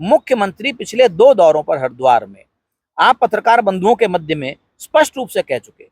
मुख्यमंत्री पिछले 2 दौरों पर हरिद्वार में आप पत्रकार बंधुओं के मध्य में स्पष्ट रूप से कह चुके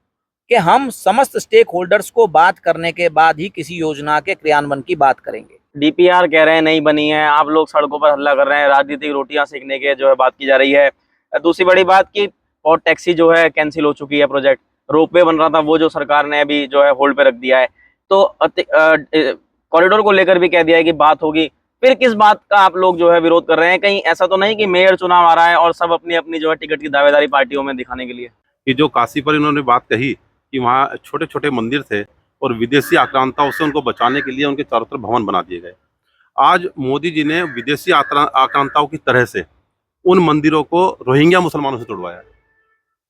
कि हम समस्त स्टेक होल्डर्स को बात करने के बाद ही किसी योजना के क्रियान्वयन की बात करेंगे। डीपीआर कह रहे हैं नहीं बनी है, आप लोग सड़कों पर हल्ला कर रहे हैं, राजनीतिक रोटियां सेकने के जो है बात की जा रही है। दूसरी बड़ी बात की और टैक्सी जो है कैंसिल हो चुकी है, प्रोजेक्ट रोपवे बन रहा था वो जो सरकार ने अभी जो है होल्ड पे रख दिया है। तो कॉरिडोर को लेकर भी कह दिया है कि बात होगी, फिर किस बात का आप लोग जो है विरोध कर रहे हैं? कहीं ऐसा तो नहीं कि मेयर चुनाव आ रहा है और सब अपनी अपनी जो है टिकट की दावेदारी पार्टियों में दिखाने के लिए? कि जो काशी पर इन्होंने बात कही कि वहाँ छोटे छोटे मंदिर थे और विदेशी आक्रांताओं से उनको बचाने के लिए उनके चारों तरफ भवन बना दिए गए। आज मोदी जी ने विदेशी आक्रांताओं की तरह से उन मंदिरों को रोहिंग्या मुसलमानों से तुड़वाया।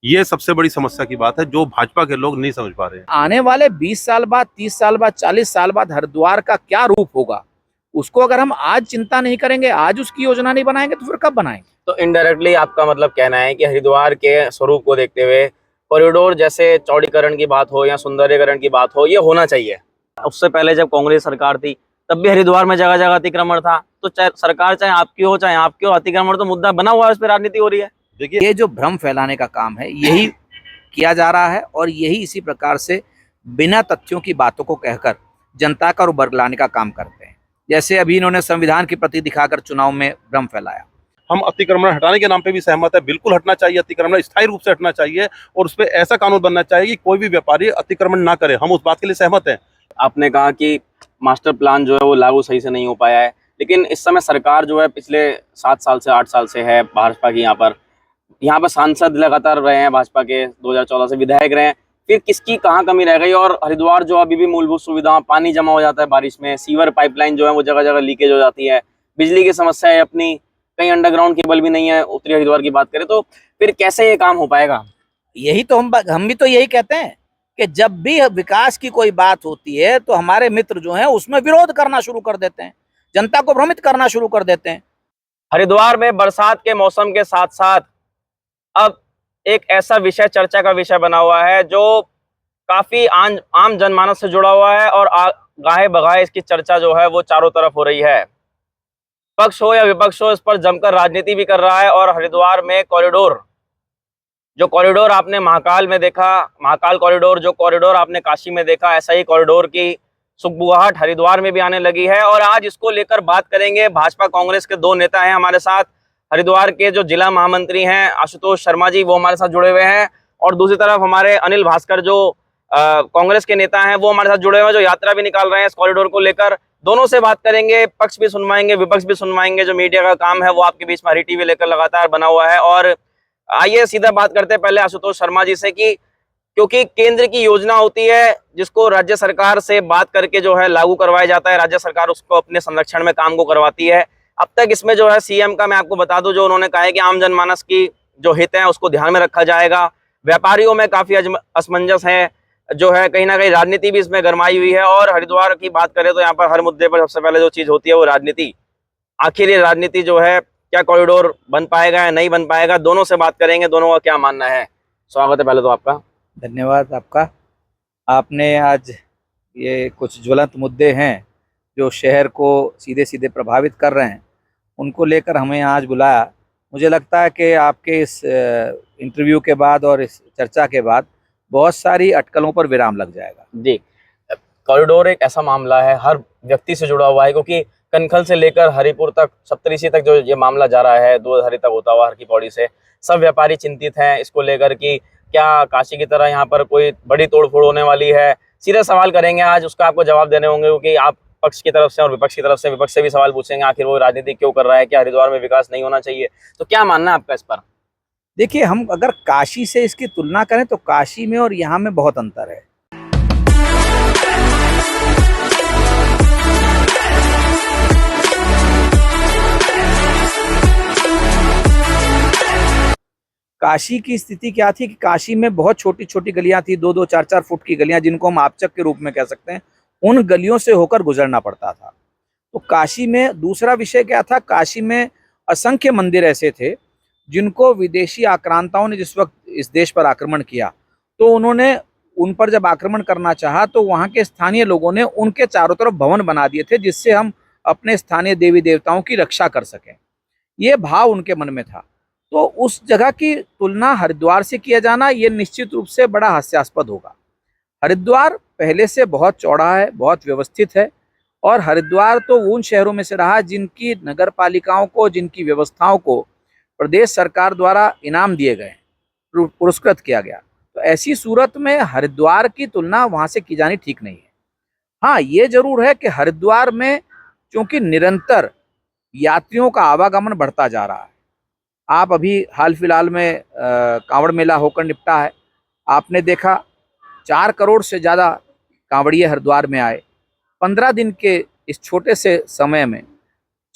ये सबसे बड़ी समस्या की बात है जो भाजपा के लोग नहीं समझ पा रहे हैं। आने वाले 20 साल बाद, 30 साल बाद, 40 साल बाद हरिद्वार का क्या रूप होगा, उसको अगर हम आज चिंता नहीं करेंगे, आज उसकी योजना नहीं बनाएंगे, तो फिर कब बनाएंगे? तो इनडायरेक्टली आपका मतलब कहना है कि हरिद्वार के स्वरूप को देखते हुए कॉरिडोर जैसे चौड़ीकरण की बात हो या सुंदरीकरण की बात हो, ये होना चाहिए। उससे पहले जब कांग्रेस सरकार थी तब भी हरिद्वार में जगह जगह अतिक्रमण था, तो चाहे सरकार चाहे आपकी हो चाहे आपकी हो, अतिक्रमण तो मुद्दा बना हुआ है, उस पर राजनीति हो रही है। देखिए, ये जो भ्रम फैलाने का काम है यही किया जा रहा है और यही इसी प्रकार से बिना तथ्यों की बातों को कहकर जनता का रुख बरगलाने का काम करते हैं। जैसे अभी इन्होंने संविधान की प्रति दिखाकर चुनाव में भ्रम फैलाया। हम अतिक्रमण हटाने के नाम पे भी सहमत है, बिल्कुल हटना चाहिए, अतिक्रमण स्थायी रूप से हटना चाहिए और उस पर ऐसा कानून बनना चाहिए कि कोई भी व्यापारी अतिक्रमण ना करे, हम उस बात के लिए सहमत हैं। आपने कहा कि मास्टर प्लान जो है वो लागू सही से नहीं हो पाया है, लेकिन इस समय सरकार जो है पिछले 7 साल से 8 साल से है भाजपा की, यहाँ पर सांसद लगातार रहे हैं भाजपा के, 2014 से विधायक रहे हैं, फिर किसकी कहाँ कमी रह गई? और हरिद्वार जो अभी भी मूलभूत सुविधा, पानी जमा हो जाता है बारिश में, सीवर पाइपलाइन जो है वो जगह जगह लीकेज हो जाती है, बिजली की समस्या है अपनी, कहीं अंडरग्राउंड केबल भी नहीं है उत्तरी हरिद्वार की बात करें, तो फिर कैसे ये काम हो पाएगा? यही तो हम भी तो यही कहते हैं कि जब भी विकास की कोई बात होती है तो हमारे मित्र जो हैं उसमें विरोध करना शुरू कर देते हैं, जनता को भ्रमित करना शुरू कर देते हैं। हरिद्वार में बरसात के मौसम के साथ साथ अब एक ऐसा विषय चर्चा का विषय बना हुआ है जो काफी आम जनमानस से जुड़ा हुआ है और गाहे बगाहे इसकी चर्चा जो है वो चारों तरफ हो रही है। पक्ष हो या विपक्ष हो, इस पर जमकर राजनीति भी कर रहा है। और हरिद्वार में कॉरिडोर, जो कॉरिडोर आपने महाकाल में देखा, महाकाल कॉरिडोर, जो कॉरिडोर आपने काशी में देखा, ऐसा ही कॉरिडोर की सुगबुगाहट हरिद्वार में भी आने लगी है। और आज इसको लेकर बात करेंगे। भाजपा कांग्रेस के 2 नेता हैं हमारे साथ। हरिद्वार के जो जिला महामंत्री हैं आशुतोष शर्मा जी, वो हमारे साथ जुड़े हुए हैं, और दूसरी तरफ हमारे अनिल भास्कर जो कांग्रेस के नेता हैं वो हमारे साथ जुड़े हुए हैं, जो यात्रा भी निकाल रहे हैं इस कॉरिडोर को लेकर। दोनों से बात करेंगे, पक्ष भी सुनवाएंगे, विपक्ष भी सुनवाएंगे। जो मीडिया का काम है वो आपके बीच में हरी टीवी लेकर लगातार बना हुआ है। और आइए सीधा बात करते हैं पहले आशुतोष शर्मा जी से, कि क्योंकि केंद्र की योजना होती है जिसको राज्य सरकार से बात करके जो है लागू करवाया जाता है, राज्य सरकार उसको अपने संरक्षण में काम को करवाती है। अब तक इसमें जो है सीएम का मैं आपको बता दूं, जो उन्होंने कहा है कि आम जनमानस की जो हित है उसको ध्यान में रखा जाएगा। व्यापारियों में काफी असमंजस है, जो है कहीं ना कहीं राजनीति भी इसमें गरमाई हुई है। और हरिद्वार की बात करें तो यहाँ पर हर मुद्दे पर सबसे पहले जो चीज होती है वो राजनीति। आखिर ये राजनीति जो है, क्या कॉरिडोर बन पाएगा या नहीं बन पाएगा, दोनों से बात करेंगे, दोनों का क्या मानना है। स्वागत है पहले तो आपका। धन्यवाद आपका। आपने आज ये कुछ ज्वलंत मुद्दे हैं जो शहर को सीधे सीधे प्रभावित कर रहे हैं, उनको लेकर हमें आज बुलाया। मुझे लगता है कि आपके इस इंटरव्यू के बाद और इस चर्चा के बाद बहुत सारी अटकलों पर विराम लग जाएगा। जी, कॉरिडोर एक ऐसा मामला है, हर व्यक्ति से जुड़ा हुआ है, क्योंकि कनखल से लेकर हरिपुर तक, सप्तऋषि तक जो ये मामला जा रहा है, दूधधारी तक होता हुआ हर की पौड़ी से, सब व्यापारी चिंतित हैं इसको लेकर कि क्या काशी की तरह यहाँ पर कोई बड़ी तोड़फोड़ होने वाली है। सीधे सवाल करेंगे आज, उसका आपको जवाब देने होंगे, क्योंकि आप पक्ष की तरफ से और विपक्ष की तरफ से, विपक्ष से भी सवाल पूछेंगे आखिर वो राजनीति क्यों कर रहा है, क्या हरिद्वार में विकास नहीं होना चाहिए। तो क्या मानना है आपका इस पर? देखिए, हम अगर काशी से इसकी तुलना करें तो काशी में और यहाँ में बहुत अंतर है। काशी की स्थिति क्या थी कि काशी में बहुत छोटी छोटी गलियां थी, 2-2, 4-4 फुट की गलियां, जिनको हम आपचक के रूप में कह सकते हैं। उन गलियों से होकर गुजरना पड़ता था। तो काशी में दूसरा विषय क्या था, काशी में असंख्य मंदिर ऐसे थे जिनको विदेशी आक्रांताओं ने जिस वक्त इस देश पर आक्रमण किया, तो उन्होंने उन पर जब आक्रमण करना चाहा तो वहाँ के स्थानीय लोगों ने उनके चारों तरफ भवन बना दिए थे, जिससे हम अपने स्थानीय देवी देवताओं की रक्षा कर सकें। ये भाव उनके मन में था। तो उस जगह की तुलना हरिद्वार से किया जाना ये निश्चित रूप से बड़ा हास्यास्पद होगा। हरिद्वार पहले से बहुत चौड़ा है, बहुत व्यवस्थित है, और हरिद्वार तो उन शहरों में से रहा जिनकी नगर पालिकाओं को, जिनकी व्यवस्थाओं को प्रदेश सरकार द्वारा इनाम दिए गए, पुरस्कृत किया गया। तो ऐसी सूरत में हरिद्वार की तुलना वहां से की जानी ठीक नहीं है। हाँ, ये जरूर है कि हरिद्वार में क्योंकि निरंतर यात्रियों का आवागमन बढ़ता जा रहा है। आप अभी हाल फिलहाल में कांवड़ मेला होकर निपटा है, आपने देखा 4 करोड़ से ज़्यादा कांवड़िए हरिद्वार में आए। 15 दिन के इस छोटे से समय में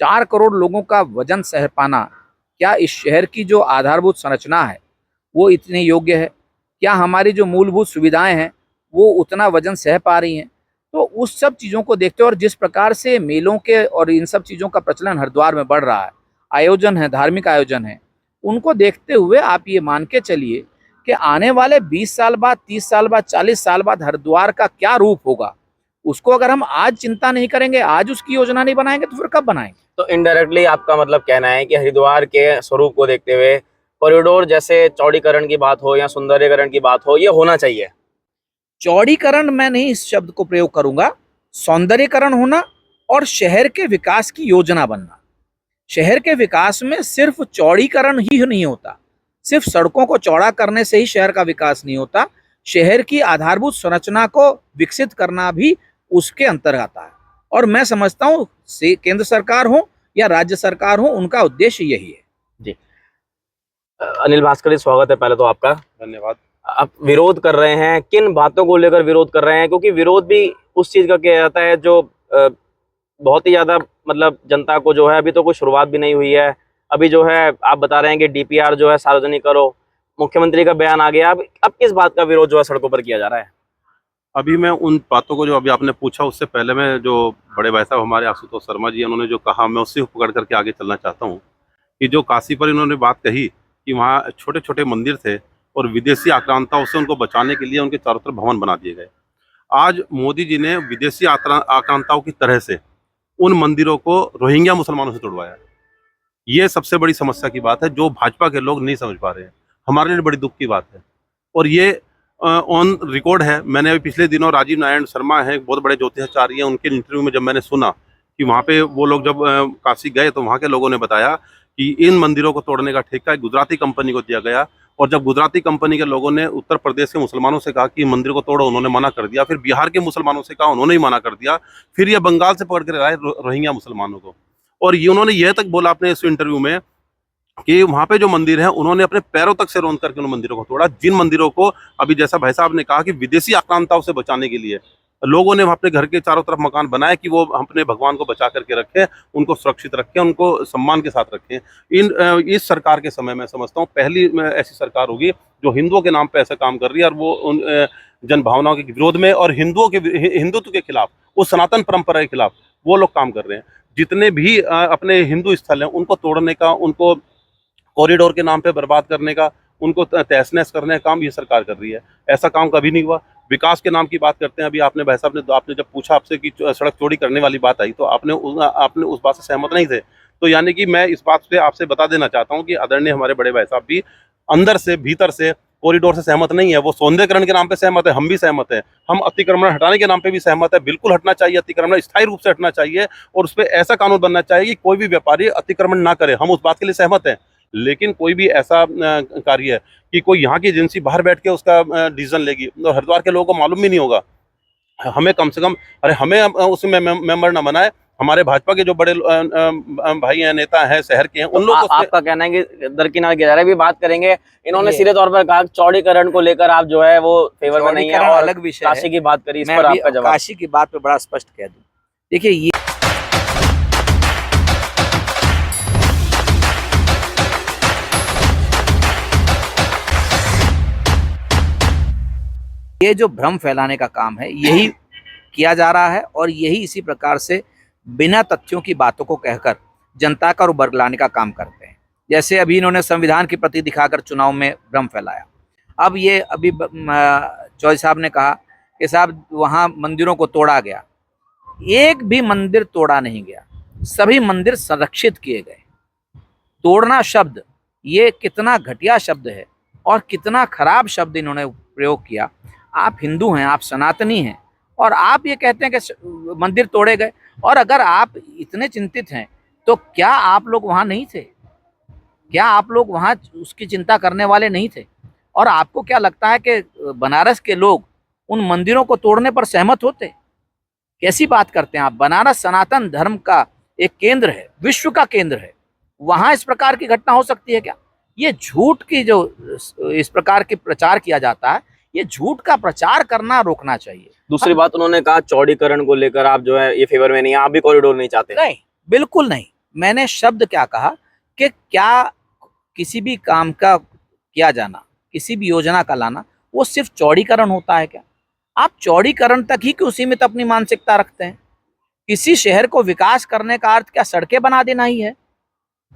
4 करोड़ लोगों का वजन सह पाना, क्या इस शहर की जो आधारभूत संरचना है वो इतनी योग्य है? क्या हमारी जो मूलभूत सुविधाएं हैं वो उतना वजन सह पा रही हैं? तो उस सब चीज़ों को देखते हुए और जिस प्रकार से मेलों के और इन सब चीज़ों का प्रचलन हरिद्वार में बढ़ रहा है, आयोजन है, धार्मिक आयोजन है, उनको देखते हुए आप ये मान के चलिए कि आने वाले 20 साल बाद, 30 साल बाद, 40 साल बाद हरिद्वार का क्या रूप होगा, उसको अगर हम आज चिंता नहीं करेंगे, आज उसकी योजना नहीं बनाएंगे, तो फिर कब बनाएंगे? तो इनडायरेक्टली आपका मतलब कहना है कि हरिद्वार के स्वरूप को देखते हुए कॉरिडोर जैसे चौड़ीकरण की बात हो या सुंदरीकरण की बात हो, ये होना चाहिए। चौड़ीकरण मैं नहीं इस शब्द को प्रयोग करूंगा, सौंदर्यीकरण होना और शहर के विकास की योजना बनना। शहर के विकास में सिर्फ चौड़ीकरण ही नहीं होता, सिर्फ सड़कों को चौड़ा करने से ही शहर का विकास नहीं होता, शहर की आधारभूत संरचना को विकसित करना भी उसके अंतर्गत आता है। और मैं समझता हूँ केंद्र सरकार हो या राज्य सरकार हो, उनका उद्देश्य यही है। जी, अनिल भास्कर जी, स्वागत है पहले तो आपका। धन्यवाद। आप विरोध कर रहे हैं, किन बातों को लेकर विरोध कर रहे हैं? क्योंकि विरोध भी उस चीज का किया जाता है जो बहुत ही ज्यादा मतलब जनता को जो है, अभी तो कोई शुरुआत भी नहीं हुई है, अभी जो है आप बता रहे हैं कि डीपीआर जो है सार्वजनिक करो, मुख्यमंत्री का बयान आ गया, अब किस बात का विरोध जो है सड़कों पर किया जा रहा है? अभी मैं उन बातों को जो अभी आपने पूछा उससे पहले मैं जो बड़े भाई साहब हमारे आशुतोष शर्मा जी उन्होंने जो कहा, मैं उससे पकड़ करके आगे चलना चाहता हूँ कि जो काशी पर इन्होंने बात कही कि वहाँ छोटे छोटे मंदिर थे और विदेशी आक्रांताओं से उनको बचाने के लिए उनके चारों तरफ भवन बना दिए गए। आज मोदी जी ने विदेशी आक्रांताओं की तरह से उन मंदिरों को रोहिंग्या मुसलमानों से तोड़वाया। ये सबसे बड़ी समस्या की बात है जो भाजपा के लोग नहीं समझ पा रहे हैं, हमारे लिए बड़ी दुख की बात है। और ये ऑन रिकॉर्ड है। मैंने अभी पिछले दिनों राजीव नारायण शर्मा हैं, बहुत बड़े ज्योतिषाचार्य हैं, उनके इंटरव्यू में जब मैंने सुना कि वहाँ पे वो लोग जब काशी गए तो वहाँ के लोगों ने बताया कि इन मंदिरों को तोड़ने का ठेका एक गुजराती कंपनी को दिया गया। और जब गुजराती कंपनी के लोगों ने उत्तर प्रदेश के मुसलमानों से कहा कि मंदिर को तोड़ो, उन्होंने मना कर दिया। फिर बिहार के मुसलमानों से कहा, उन्होंने ही मना कर दिया। फिर ये बंगाल से पकड़ कर लाए रोहिंग्या मुसलमानों को। और ये उन्होंने यह तक बोला अपने इस इंटरव्यू में कि वहाँ पे जो मंदिर है उन्होंने अपने पैरों तक से रौंद करके उन मंदिरों को तोड़ा, जिन मंदिरों को अभी जैसा भाई साहब ने कहा कि विदेशी आक्रांताओं से बचाने के लिए लोगों ने अपने घर के चारों तरफ मकान बनाए कि वो अपने भगवान को बचा करके रखें, उनको सुरक्षित रखें, उनको सम्मान के साथ रखें। इस सरकार के समय मैं समझता हूँ पहली ऐसी सरकार होगी जो हिंदुओं के नाम पे ऐसा काम कर रही है और वो उन जन भावनाओं के विरोध में और हिंदुत्व के खिलाफ, उस सनातन परंपरा के खिलाफ वो लोग काम कर रहे हैं। जितने भी अपने हिंदू स्थल हैं उनको तोड़ने का, उनको कॉरिडोर के नाम पे बर्बाद करने का, उनको तहस-नहस करने का काम ये सरकार कर रही है। ऐसा काम कभी नहीं हुआ। विकास के नाम की बात करते हैं। अभी आपने भाई साहब ने आपने जब पूछा आपसे कि सड़क चौड़ी करने वाली बात आई तो आपने उस बात से सहमत नहीं थे। तो यानी कि मैं इस बात पे आपसे बता देना चाहता हूँ कि आदरणीय हमारे बड़े भाई साहब भी अंदर से, भीतर से कॉरिडोर से सहमत नहीं है। वो सौंदर्यीकरण के नाम पे सहमत है, हम भी सहमत हैं। हम अतिक्रमण हटाने के नाम पे भी सहमत है। बिल्कुल हटना चाहिए अतिक्रमण, स्थायी रूप से हटना चाहिए और उस पे ऐसा कानून बनना चाहिए कि कोई भी व्यापारी अतिक्रमण ना करे। हम उस बात के लिए सहमत हैं। लेकिन कोई भी ऐसा कार्य है कि कोई यहाँ की एजेंसी बाहर बैठ के उसका डिसीजन लेगी और हरिद्वार के लोगों को मालूम भी नहीं होगा। हमें कम से कम, अरे हमें उसमें मेंबर ना बनाए, हमारे भाजपा के जो बड़े भाई हैं, नेता हैं, शहर के हैं, उन लोगों को। आपका कहना है कि दरकिनार किया जा रहा है, भी बात करेंगे। इन्होंने सीधे तौर पर कहा चौड़ीकरण को लेकर आप जो है वो फेवर में नहीं है और अलग विषय काशी की बात करी, इस पर आपका जवाब। काशी की बात पे बड़ा स्पष्ट कह दूं, देखिए ये जो भ्रम फैलाने का काम है यही किया जा रहा है और यही इसी प्रकार से बिना तथ्यों की बातों को कहकर जनता का बरगलाने का काम करते हैं। जैसे अभी इन्होंने संविधान की प्रति दिखाकर चुनाव में भ्रम फैलाया। अब ये अभी चौधरी साहब ने कहा कि साहब वहाँ मंदिरों को तोड़ा गया। एक भी मंदिर तोड़ा नहीं गया, सभी मंदिर संरक्षित किए गए। तोड़ना शब्द ये कितना घटिया शब्द है और कितना खराब शब्द इन्होंने प्रयोग किया। आप हिंदू हैं, आप सनातनी हैं और आप ये कहते हैं कि मंदिर तोड़े गए। और अगर आप इतने चिंतित हैं तो क्या आप लोग वहां नहीं थे? क्या आप लोग वहां उसकी चिंता करने वाले नहीं थे? और आपको क्या लगता है कि बनारस के लोग उन मंदिरों को तोड़ने पर सहमत होते? कैसी बात करते हैं आप? बनारस सनातन धर्म का एक केंद्र है, विश्व का केंद्र है। वहां इस प्रकार की घटना हो सकती है क्या? ये झूठ की जो इस प्रकार के प्रचार किया जाता है, ये झूठ का प्रचार करना रोकना चाहिए। दूसरी बात उन्होंने कहा चौड़ीकरण को लेकर आप जो है ये फेवर में नहीं है, आप भी कॉरिडोर नहीं चाहते। नहीं, बिल्कुल नहीं। मैंने शब्द क्या कहा कि क्या किसी भी काम का किया जाना, किसी भी योजना का लाना, वो सिर्फ चौड़ीकरण होता है क्या? आप चौड़ीकरण तक ही क्यों सीमित अपनी मानसिकता रखते हैं? किसी शहर को विकास करने का अर्थ क्या सड़कें बना देना ही है?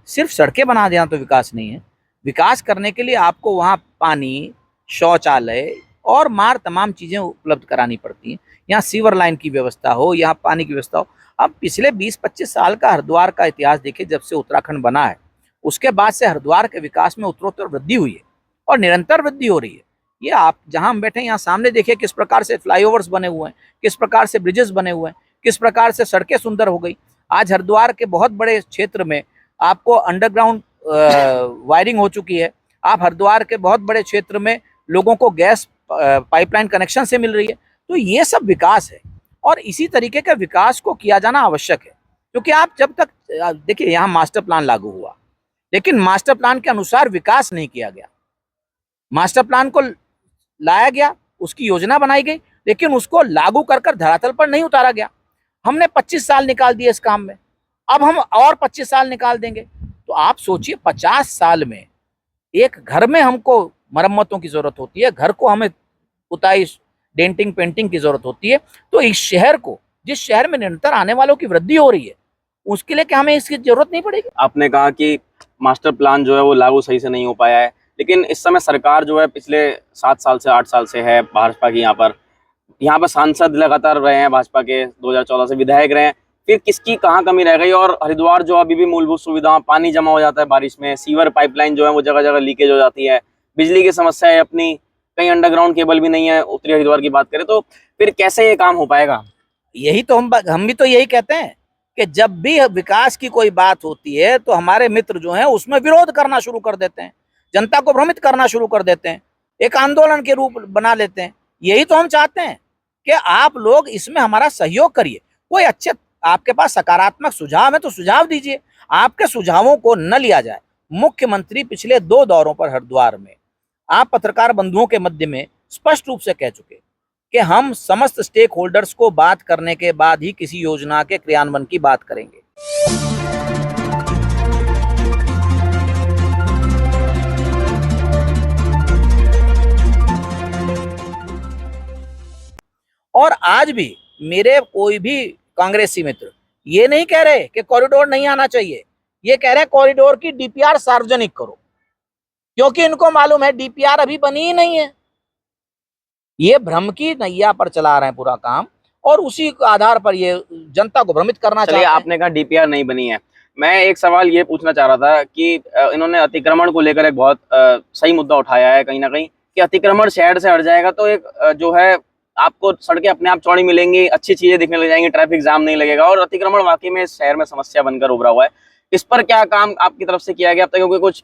सिर्फ सड़कें बना देना तो विकास नहीं है। विकास करने के लिए आपको वहाँ पानी, शौचालय और मार तमाम चीज़ें उपलब्ध करानी पड़ती हैं। यहाँ सीवर लाइन की व्यवस्था हो, यहाँ पानी की व्यवस्था हो। अब पिछले 20-25 साल का हरिद्वार का इतिहास देखिए, जब से उत्तराखंड बना है उसके बाद से हरिद्वार के विकास में उत्तरोत्तर वृद्धि हुई है और निरंतर वृद्धि हो रही है। ये आप जहाँ हम बैठे हैं यहाँ सामने देखिए किस प्रकार से फ्लाईओवर्स बने हुए हैं, किस प्रकार से ब्रिजेस बने हुए हैं, किस प्रकार से सड़कें सुंदर हो गई। आज हरिद्वार के बहुत बड़े क्षेत्र में आपको अंडरग्राउंड वायरिंग हो चुकी है। आप हरिद्वार के बहुत बड़े क्षेत्र में लोगों को गैस पाइपलाइन कनेक्शन से मिल रही है। तो ये सब विकास है और इसी तरीके के विकास को किया जाना आवश्यक है। क्योंकि आप जब तक देखिए यहाँ मास्टर प्लान लागू हुआ, लेकिन मास्टर प्लान के अनुसार विकास नहीं किया गया। मास्टर प्लान को लाया गया, उसकी योजना बनाई गई, लेकिन उसको लागू कर धरातल पर नहीं उतारा गया। हमने 25 साल निकाल दिए इस काम में, अब हम और 25 साल निकाल देंगे। तो आप सोचिए 50 साल में एक घर में हमको मरम्मतों की जरूरत होती है, घर को हमें पुताई, डेंटिंग, पेंटिंग की जरूरत होती है। तो इस शहर को, जिस शहर में निरंतर आने वालों की वृद्धि हो रही है, उसके लिए क्या हमें इसकी जरूरत नहीं पड़ेगी? आपने कहा कि मास्टर प्लान जो है वो लागू सही से नहीं हो पाया है, लेकिन इस समय सरकार जो है पिछले 7 साल से 8 साल से है भाजपा की। यहाँ पर सांसद लगातार रहे हैं भाजपा के, 2014 से विधायक रहे हैं। फिर किसकी कहाँ कमी रह गई? और हरिद्वार जो अभी भी मूलभूत सुविधा, पानी जमा हो जाता है बारिश में, सीवर पाइपलाइन जो है वो जगह जगह लीकेज हो जाती है, बिजली की समस्या है अपनी, कहीं अंडरग्राउंड केबल भी नहीं है उत्तरी हरिद्वार की बात करें तो। फिर कैसे ये काम हो पाएगा? यही तो हम भी तो यही कहते हैं कि जब भी विकास की कोई बात होती है तो हमारे मित्र जो हैं उसमें विरोध करना शुरू कर देते हैं, जनता को भ्रमित करना शुरू कर देते हैं, एक आंदोलन के रूप बना लेते हैं। यही तो हम चाहते हैं कि आप लोग इसमें हमारा सहयोग करिए। कोई अच्छे आपके पास सकारात्मक सुझाव है तो सुझाव दीजिए, आपके सुझावों को न लिया जाए। मुख्यमंत्री पिछले 2 दौरों पर हरिद्वार में आप पत्रकार बंधुओं के मध्य में स्पष्ट रूप से कह चुके कि हम समस्त स्टेक होल्डर्स को बात करने के बाद ही किसी योजना के क्रियान्वयन की बात करेंगे। और आज भी मेरे कोई भी कांग्रेसी मित्र ये नहीं कह रहे कि कॉरिडोर नहीं आना चाहिए, ये कह रहे कॉरिडोर की डीपीआर सार्वजनिक करो, क्योंकि इनको मालूम है डीपीआर अभी बनी ही नहीं है। ये भ्रम की नैया पर चला रहे हैं पूरा काम और उसी आधार पर ये जनता को भ्रमित करना चाहते हैं। आपने कहा डीपीआर नहीं बनी है, मैं एक सवाल ये पूछना चाह रहा था कि इन्होंने अतिक्रमण को लेकर एक बहुत सही मुद्दा उठाया है कहीं ना कहीं कि अतिक्रमण शहर से हट जाएगा तो एक जो है आपको सड़कें अपने आप चौड़ी मिलेंगी, अच्छी चीजें दिखने लग जाएंगी, ट्रैफिक जाम नहीं लगेगा। और अतिक्रमण वाकई में शहर में समस्या बनकर उभरा हुआ है। इस पर क्या काम आपकी तरफ से किया गया अब तक? क्योंकि कुछ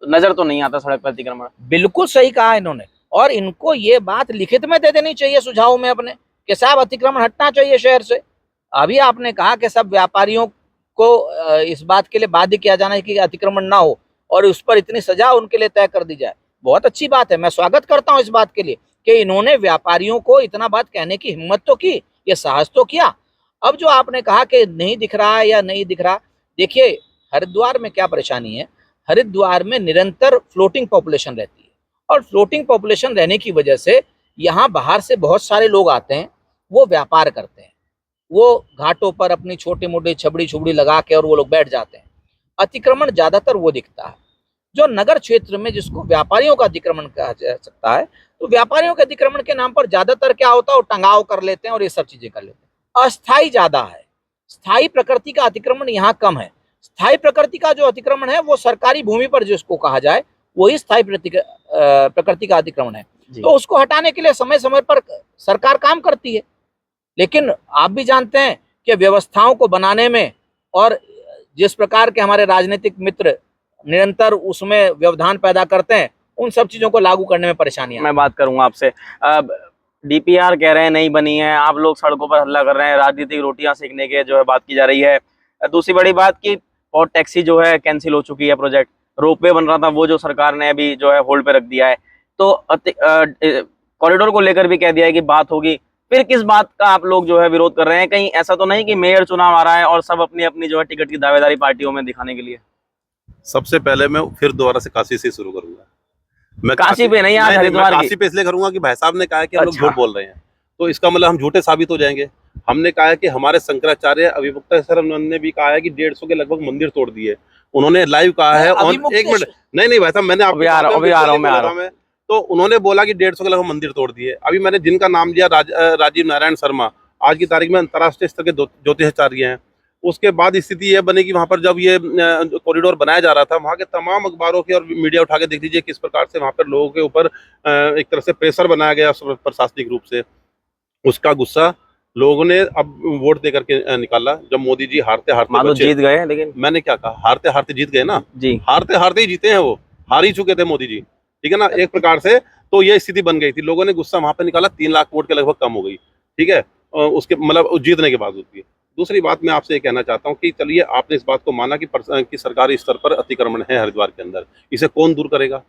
नजर तो नहीं आता सड़क पर अतिक्रमण। बिल्कुल सही कहा इन्होंने, और इनको ये बात लिखित में दे देनी चाहिए सुझाव में अपने कि साहब अतिक्रमण हटना चाहिए शहर से। अभी आपने कहा कि सब व्यापारियों को इस बात के लिए बाध्य किया जाना है कि अतिक्रमण ना हो और उस पर इतनी सजा उनके लिए तय कर दी जाए। बहुत अच्छी बात है, मैं स्वागत करता हूं इस बात के लिए कि इन्होंने व्यापारियों को इतना बात कहने की हिम्मत तो की, ये साहस तो किया। अब जो आपने कहा कि नहीं दिख रहा है या नहीं दिख रहा, देखिए हरिद्वार में क्या परेशानी है, हरिद्वार में निरंतर फ्लोटिंग पॉपुलेशन रहती है और फ्लोटिंग पॉपुलेशन रहने की वजह से यहाँ बाहर से बहुत सारे लोग आते हैं, वो व्यापार करते हैं, वो घाटों पर अपनी छोटी मोटी छबड़ी छुबड़ी लगा के और वो लोग बैठ जाते हैं। अतिक्रमण ज्यादातर वो दिखता है जो नगर क्षेत्र में, जिसको व्यापारियों का अतिक्रमण कहा जा सकता है। तो व्यापारियों के अतिक्रमण के नाम पर ज्यादातर क्या होता है, वो टंगाव कर लेते हैं और ये सब चीजें कर लेते हैं। अस्थाई ज्यादा है, स्थायी प्रकृति का अतिक्रमण यहाँ कम है। स्थायी प्रकृति का जो अतिक्रमण है वो सरकारी भूमि पर जिसको कहा जाए वही स्थायी प्रकृति का अतिक्रमण है। तो उसको हटाने के लिए समय समय पर सरकार काम करती है, लेकिन आप भी जानते हैं कि व्यवस्थाओं को बनाने में और जिस प्रकार के हमारे राजनीतिक मित्र निरंतर उसमें व्यवधान पैदा करते हैं, उन सब चीजों को लागू करने में परेशानियां। मैं बात करूंगा आपसे, अब डीपीआर कह रहे हैं नहीं बनी है, आप लोग सड़कों पर हल्ला कर रहे हैं, राजनीतिक रोटियां सेकने के जो है बात की जा रही है। दूसरी बड़ी बात की और टैक्सी जो है कैंसिल हो चुकी है, प्रोजेक्ट रोपवे बन रहा था वो जो सरकार ने अभी जो है होल्ड पे रख दिया है। तो कॉरिडोर को लेकर भी कह दिया है कि बात होगी, फिर किस बात का आप लोग जो है विरोध कर रहे हैं? कहीं ऐसा तो नहीं कि मेयर चुनाव आ रहा है और सब अपनी अपनी जो है टिकट की दावेदारी पार्टियों में दिखाने के लिए? सबसे पहले मैं फिर दोबारा से काशी से शुरू करूंगा। मैं काशी पे नहीं, आज हरिद्वार की। काशी पे इसलिए करूंगा कि भाई साहब ने कहा है कि हम लोग अच्छा। झूठ बोल रहे हैं, तो इसका मतलब हम झूठे साबित हो जाएंगे। हमने कहा है कि हमारे शंकराचार्य अभिमुक्ता सर ने भी कहा है कि 150 के लगभग मंदिर तोड़ दिए, उन्होंने लाइव कहा है। और एक मिनट, नहीं भाई साहब, मैंने अभी आ रहा हूं। तो उन्होंने बोला कि 150 के लगभग मंदिर तोड़ दिए। अभी मैंने जिनका नाम लिया राजीव नारायण शर्मा, आज की तारीख में अंतर्राष्ट्रीय स्तर के ज्योतिषाचार्य हैं। उसके बाद स्थिति यह बनी कि वहां पर जब ये कॉरिडोर बनाया जा रहा था, वहां के तमाम अखबारों की और मीडिया उठा के देख लीजिए किस प्रकार से वहां पर लोगों के ऊपर एक तरह से प्रेशर बनाया गया प्रशासनिक रूप से। उसका गुस्सा लोगों ने अब वोट दे करके निकाला। जब मोदी जी हारते हारते जीत गए, लेकिन मैंने क्या कहा, हारते हारते जीत गए ना जी, हारते हारते ही जीते हैं, वो हार ही चुके थे मोदी जी, ठीक है ना, एक प्रकार से। तो ये स्थिति बन गई थी, लोगों ने गुस्सा वहां पे निकाला, 3 लाख वोट के लगभग कम हो गई, ठीक है, उसके मतलब जीतने के बावजूद भी। दूसरी बात मैं आपसे ये कहना चाहता हूँ कि चलिए आपने इस बात को माना कि सरकारी स्तर पर अतिक्रमण है हरिद्वार के अंदर, इसे कौन दूर करेगा?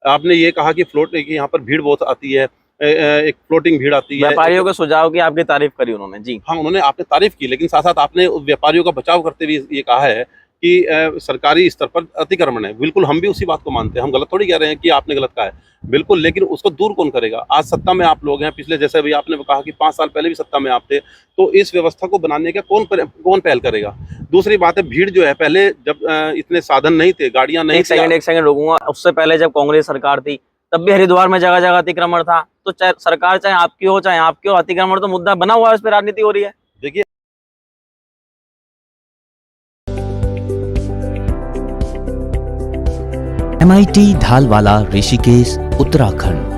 आपने ये कहा कि यहाँ पर भीड़ बहुत आती है, एक फ्लोटिंग भीड़ आती है। व्यापारियों के सुझाव की आपकी तारीफ करी उन्होंने जी। हाँ, उन्होंने आपने तारीफ की, लेकिन साथ साथ आपने व्यापारियों का बचाव करते हुए ये कहा है कि सरकारी स्तर पर अतिक्रमण है। बिल्कुल, हम भी उसी बात को मानते हैं, हम गलत थोड़ी कह रहे हैं कि आपने गलत कहा है, बिल्कुल, लेकिन उसको दूर कौन करेगा? आज सत्ता में आप लोग हैं, पिछले जैसे अभी आपने कहा कि 5 साल पहले भी सत्ता में आप थे, तो इस व्यवस्था को बनाने का कौन पहल करेगा? दूसरी बात है, भीड़ जो है, पहले जब इतने साधन नहीं थे, गाड़ियां नहीं थी। एक सेकंड रोकूंगा, उससे पहले जब कांग्रेस सरकार थी तब भी हरिद्वार में जगह जगह अतिक्रमण था। तो चाहे सरकार चाहे आपकी हो चाहे आपकी हो, अतिक्रमण तो मुद्दा बना हुआ है, उस पर राजनीति हो रही है। देखिए, MIT धालवाला, ऋषिकेश, उत्तराखंड।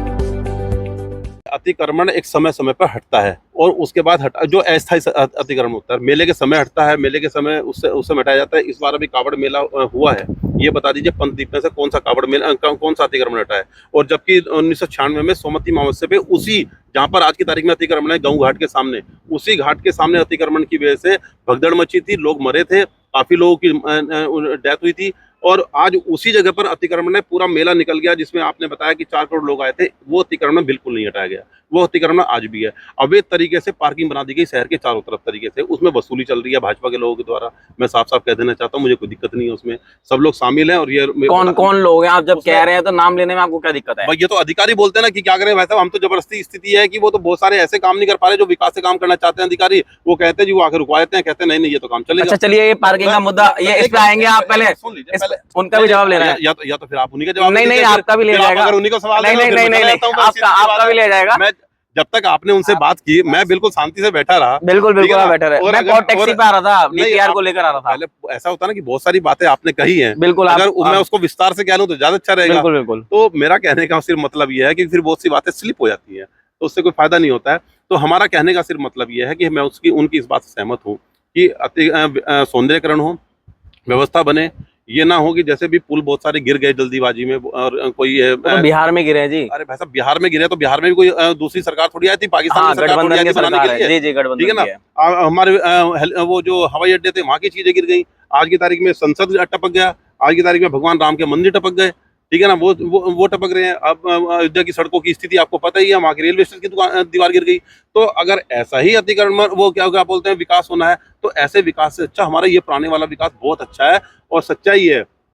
अतिक्रमण एक समय समय पर हटता है और उसके बाद जो अस्थायी अतिक्रमण होता है, मेले के समय हटता है, मेले के समय उससे हटाया जाता है। इस बार अभी कावड़ मेला हुआ है, ये बता दीजिए पंचदीप में से कौन सा कावड़ मेला, कौन सा अतिक्रमण हटा है? और जबकि 1996 में सोमवती अमावस्या पे उसी जहाँ पर आज की तारीख में अतिक्रमण है, गऊ घाट के सामने, उसी घाट के सामने अतिक्रमण की वजह से भगदड़ मची थी, लोग मरे थे, काफी लोगों की डेथ हुई थी। और आज उसी जगह पर अतिक्रमण है, पूरा मेला निकल गया, जिसमें आपने बताया कि 4 करोड़ लोग आए थे, वो अतिक्रमण बिल्कुल नहीं हटाया गया, वो अतिक्रमण आज भी है। अवैध तरीके से पार्किंग बना दी गई शहर के चारों तरफ तरीके से, उसमें वसूली चल रही है भाजपा के लोगों के द्वारा। मैं साफ साफ कह देना चाहता हूँ, मुझे कोई दिक्कत नहीं है उसमें, सब लोग शामिल हैं। और ये कौन लोग हैं? आप जब कह रहे हैं तो नाम लेने में आपको क्या दिक्कत है? ये तो अधिकारी बोलते हैं ना कि क्या करें भाई साहब, हम तो जबरदस्ती स्थिति है कि वो तो बहुत सारे ऐसे काम नहीं कर पा रहे जो विकास से काम करना चाहते हैं अधिकारी, वो कहते हैं जी, वो आकर रुकवा देते हैं, कहते हैं नहीं ये तो काम चलेगा। अच्छा चलिए, ये पार्किंग का मुद्दा, ये इस पे आएंगे आप, पहले सुन लीजिए, उनका भी जवाब लेना है। या तो फिर आप उन्हीं का जवाब, नहीं आपका भी ले जाएगा, अगर उन्हीं का सवाल नहीं आपका भी ले जाएगा। जब तक आपने उनसे बात की, मैं बिल्कुल शांति से बैठा रहा, बिल्कुल बैठा रहा। मैं बहुत टैक्सी पे आ रहा था, डीपीआर को लेकर आ रहा था। पहले ऐसा होता ना कि बहुत सारी बातें आपने कही हैं, बिल्कुल, अगर मैं उसको विस्तार से कह लूं तो ज्यादा अच्छा रहेगा। बिल्कुल। तो मेरा कहने का सिर्फ मतलब यह है कि फिर बहुत सी बातें स्लिप हो जाती है, तो उससे कोई फायदा नहीं होता है। तो हमारा कहने का सिर्फ मतलब यह है कि मैं उनकी इस बात से सहमत हूँ कि सौंदर्यकरण हो, व्यवस्था बने, ये ना हो कि जैसे भी पुल बहुत सारे गिर गए जल्दीबाजी में, और कोई तो बिहार में गिरे हैं जी। अरे भाई साहब, बिहार में गिरे तो बिहार में भी कोई दूसरी सरकार थोड़ी आई थी, पाकिस्तान की सरकार थोड़ी आई थी बनाने के लिए, जी गठबंधन, ठीक है ना। हमारे वो जो हवाई अड्डे थे, वहाँ की चीजें गिर गई। आज की तारीख में संसद टपक गया, आज की तारीख में भगवान राम के मंदिर टपक गए, ठीक है ना, वो टपक रहे हैं। अब अयोध्या की सड़कों की स्थिति आपको पता ही है, वहाँ की रेलवे स्टेशन की दीवार गिर गई। तो अगर ऐसा ही अतिक्रमण, वो क्या बोलते हैं, विकास होना है, तो ऐसे विकास से अच्छा हमारा ये पुराने वाला विकास बहुत अच्छा है। और सच्चाई है